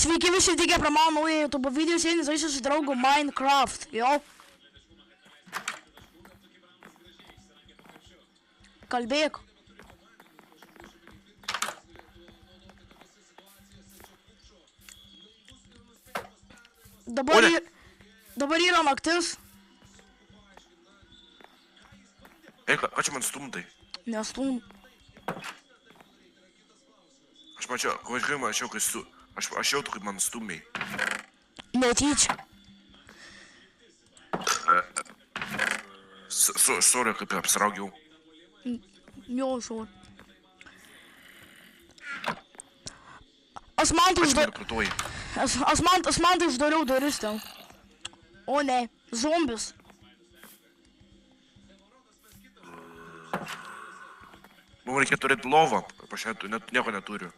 Sveiki visi atvykę prie mano naujo YouTube video, šiandien žaisiu su draugu Minecraft, jo. Kalbėk. Dabar yra naktis. Ei, ką čia man stumdai? Nestum. Aš mačiau, aš jautu, kaip man stumiai. Netyčia. Sorry, kaip apsiraugiau. Jo, sorry. Aš man tai uždariau duris ten. O ne, zombis. Mums reikia turėti lovą, aš nieko neturiu.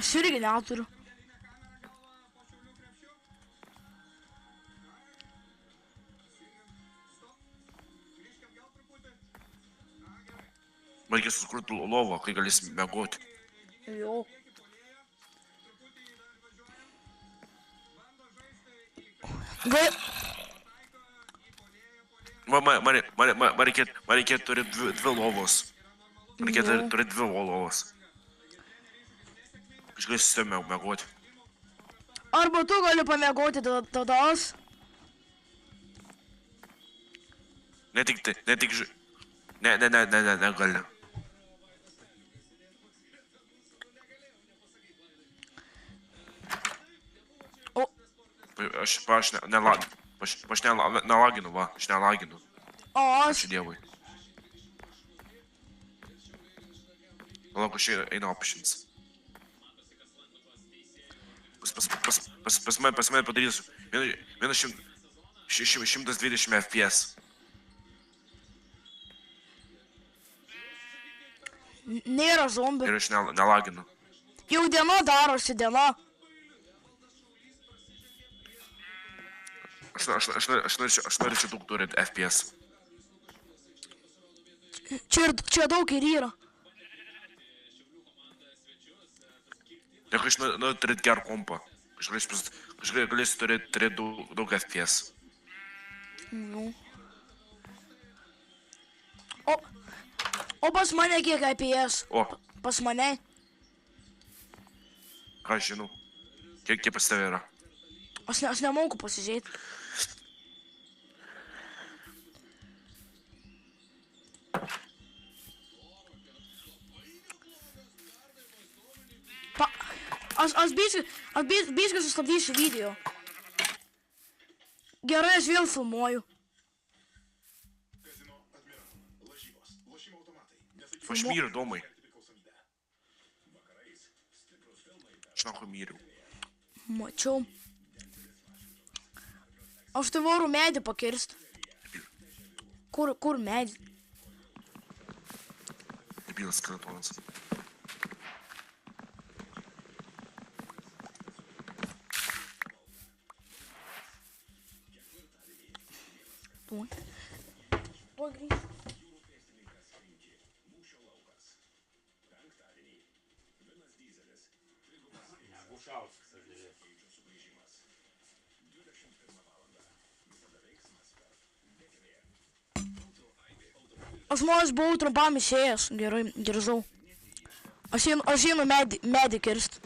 Aš irgi neturiu. Man reikia susikurti lovą, kai galėsim miegoti. Jo. Man reikia turėti dvi lovos. Man reikia turėti dvi lovos. Aš galėsiu miegoti. Arba tu gali pamiegoti tada aš. Ne tik negali. Aš nelaginu, va, aš nelaginu. O aš? Ačiū Dievui. Manau, kad čia eina options. Pas mane padarysiu 120 FPS. Nėra zombių. Ir aš nelaginu. Jau diena darosi diena. Aš norėčiau daug turėti FPS. Čia daug ir yra. Tik aš noriu turėti gerą kompą. Aš galėsiu turėti daug FPS. Nu. O pas mane kiek FPS? O. Pas mane? Ką aš žinau? Kiek pas tave yra? Aš nemoku pasižiūrėti. Aš biškai sustabdysiu video. Gerai, aš vėl filmuoju. Aš myriu domai. Aš nahu myriu. Mačiau. Aš tai varu medį pakirst. Kur medį? Debilas skeletonas. Tuoj grįžt. Aš buvau trumpam išėjęs. Gerai, girzau. Aš einu medį kirst.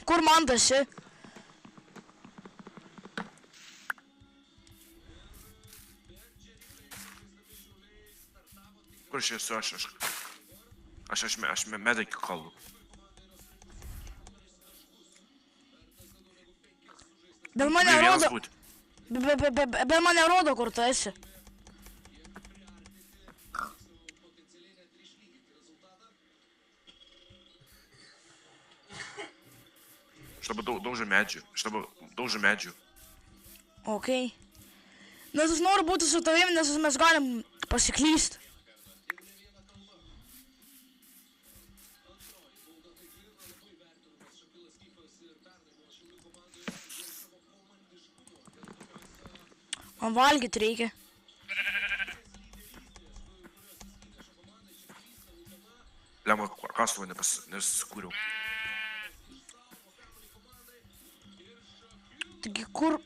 Kur man esi? Kur aš esu? Aš medikį kalbu. Bet mane rodo, kur tu esi. Aš dabar daužu medžių. Okei. Nes aš noriu būti su tavim, nes mes galim pasiklysti. Man valgyti reikia. Lemma, kastuvą nesusikūriau. Taigi kur?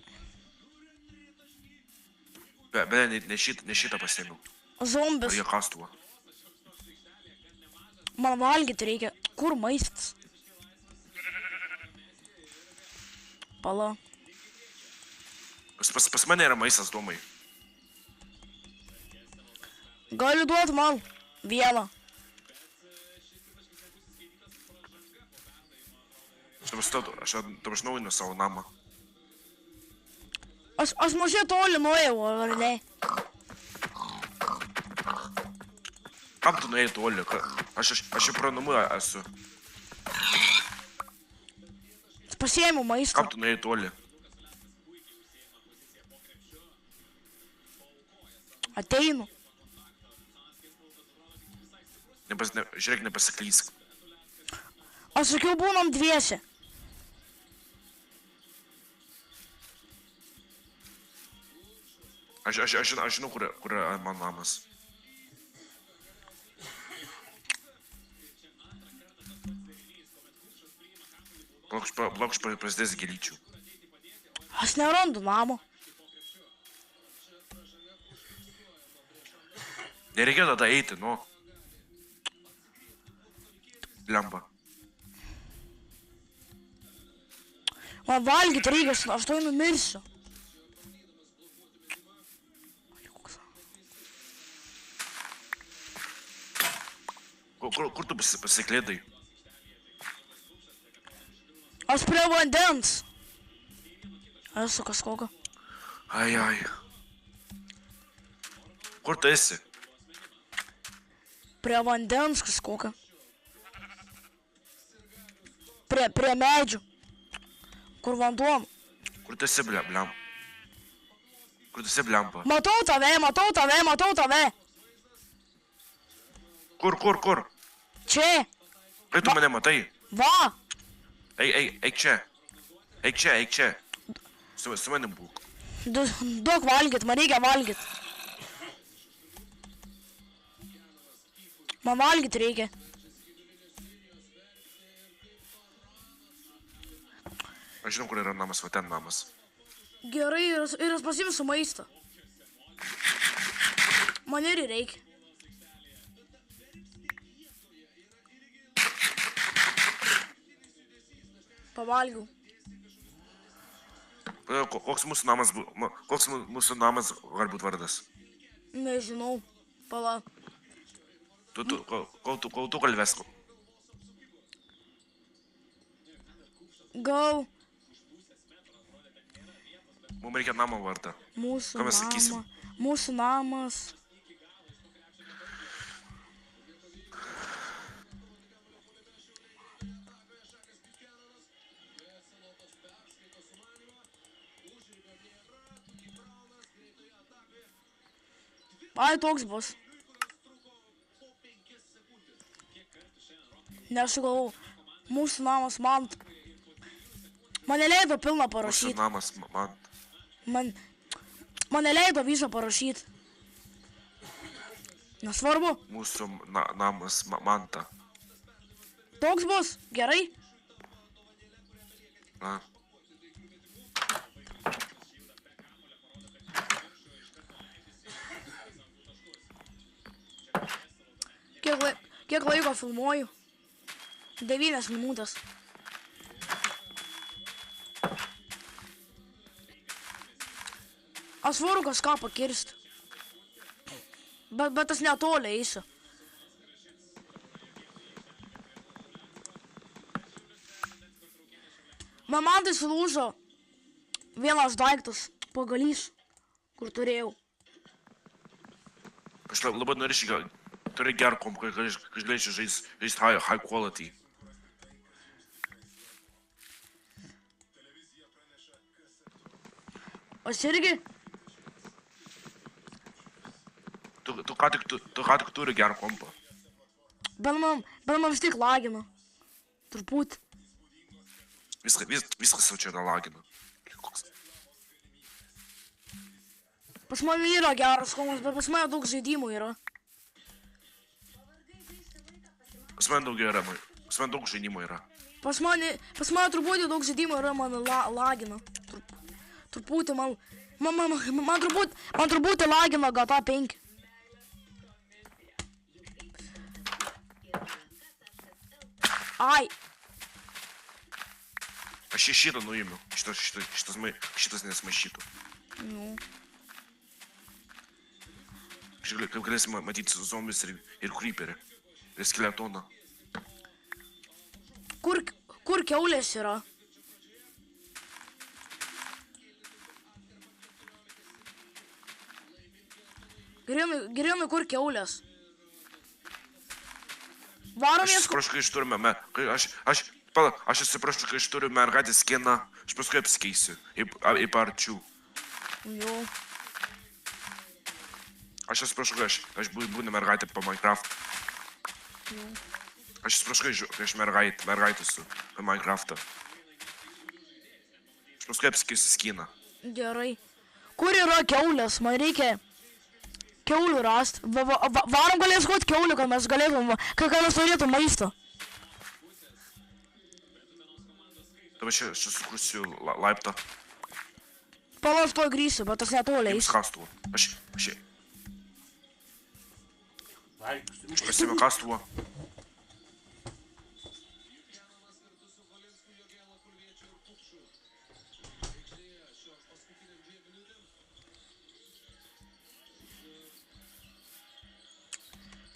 Bet ne šitą pasiėmiau. Zombis. Ar jie kastuvą. Man valgyti reikia. Kur maistas? Pala. Pas mane yra maistas, Domai. Gali duoti man vieną. Aš naujinu savo namą. Aš mažai toli nuėjau, ar ne? Kam tu nuėjai toli? Aš jau pro namų esu. Pasiėmiau maistą. Kam tu nuėjai toli? Ateinu. Žiūrėk, nepasiklysk. Aš sakiau, būnam dviese. Aš žinau, kur yra mano namas. Plauk prasidės gėlyčių. Aš nerandu namo. Nereikia tada eiti, nu. Lemba. Man valgyti reikia, aš to numirsiu. Kur tu pasiklėdai? Aš prie vandens. Esu kažkokio. Ai. Kur tu esi? Prie vandens kažkokio. Prie medžių. Kur vanduo. Kur tu esi, blem? Kur tu esi, blempa? Matau tave. Kur? Čia. Kaip tu mane matai? Va. Eik čia. Eik čia. Su manim būk. Duok valgyt, man reikia valgyt. Man valgyt reikia. Aš žinau, kur yra namas, va ten namas. Gerai, ir aš pasiimsiu maistą. Man ir reikia. Pavalgiau. Koks mūsų namas gali būti vardas? Nežinau. Pala. Kol tu kalbės. Gal. Mums reikia namo vardą. Mūsų Ką mes sakysim? namą. Mūsų namas. Ai, toks bus. Nesugalvau. Mūsų namas man. Man neleido pilną parašyti. Mūsų namas man. Man neleido visą parašyti. Nesvarbu. Mūsų namas manta. Toks bus. Gerai. Na. Kiek laiko filmuoju? 9 minutės. Aš varu kažką pakirsti. Bet aš netoli eisiu. Man tai sulūžo vienas daiktas pagalys, kur turėjau. Aš labai norėčiau, turi gerą kompą, kad aš galėčiau žaisti high quality. Aš irgi. Tu ką tik turi gerą kompą. Bet man vis tiek lagina. Turbūt. Viskas jau čia nelagina. Pas mane yra geras kompas, bet pas mane daug žaidimų yra. Pas man daug yra, pas man daug žaidimų yra. Pas mane truputį daug žaidimų yra, man lagina. Truputį man truputį lagina GTA 5. Ai. Aš šitą nuėmiau. Šitas nesmaišytų. Nu. Kaip galėsim matyti zombius ir creeperį. Ir skeletoną. Kur kiaulės yra? Gerinai, kur kiaulės? Varom Aš jas... atsiprašau, kai aš turiu aš atsiprašau, kai aš turiu mergaitės skiną. Aš paskui apsikeisiu į parčių. Jo. Aš atsiprašau, kai aš būnu mergaitė po Minecraft. Jo. Aš atsiprašau, kai aš mergaitė su po Minecraftą. Aš paskui apsikeisiu skiną. Gerai. Kur yra kiaulės? Man reikia kiaulių rast. Varom galės gauti kiaulių, kad mes galėtum, kad mes turėtum maisto. Dabar čia sukursiu laiptą. Palas to grįsiu, bet tas netoliai. Jums kastuvą. Aš pasiėmiau kastuvą.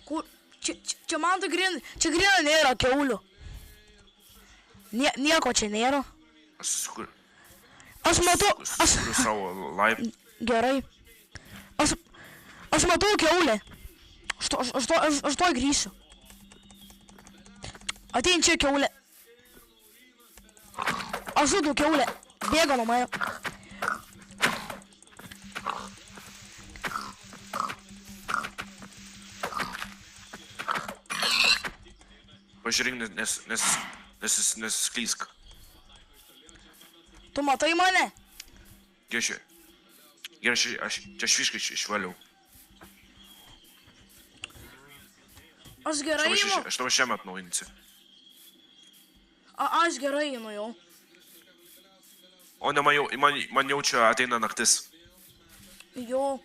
Kur? Čia man tai čia grinai nėra kiaulių. Nieko čia nėra. Aš matau... Aš savo laiptą. Gerai. Aš matau kiaulę. Aš to grįšiu. Atein čia kiaulė. Aš žudau kiaulę. Bėga nuo mane. Pažiūrėk, nesisklysk. Tu matai mane? Gerai, aš čia šviškai išvaliau. Aš gerai įmu. Aš tavo šiame atnaujinsiu. Aš gerai įmu jau. O ne, man jau čia ateina naktis. Jo.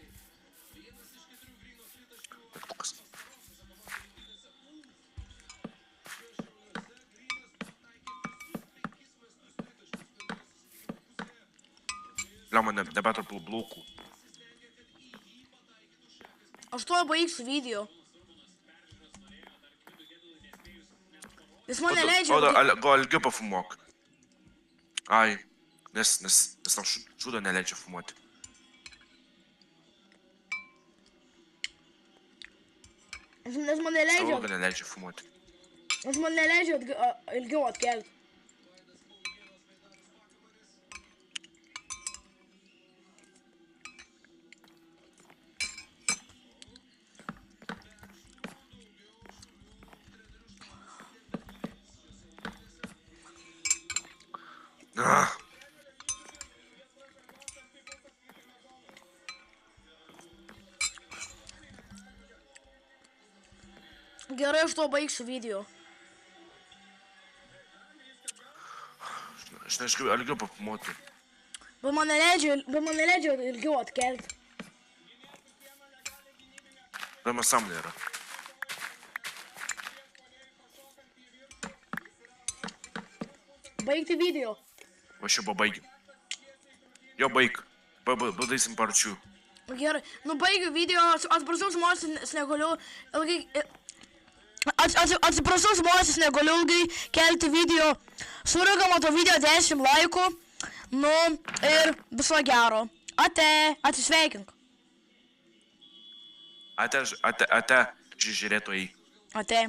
Lemma, nebeturiu blokų. Aš tuo baigsiu video. Jis man neleidžia... Gal ilgiau pafumuok. Ai, nes tau šūdo neleidžia fumuoti. Nes man neleidžia... Tau neleidžia fumuoti. Nes man neleidžia ilgiau atkelti. Gerai, aš to baigsiu video. Aš neaišku, ilgiau pafumuoti. Bet man neleidžia ilgiau atkelti. Bet man sąmonė yra. Baigti video. Aš jau pabaigiu. Jo, baig. Padarysim parčių. Gerai, nu baigiu video, atsiprašau žmonės, negaliu ilgai... Atsiprašau žmonės, negaliu ilgai kelti video. Surinkama to video 10 laikų. Nu, ir viso gero. Ate, atsisveikink. Ate, žiūrėtojai. Ate.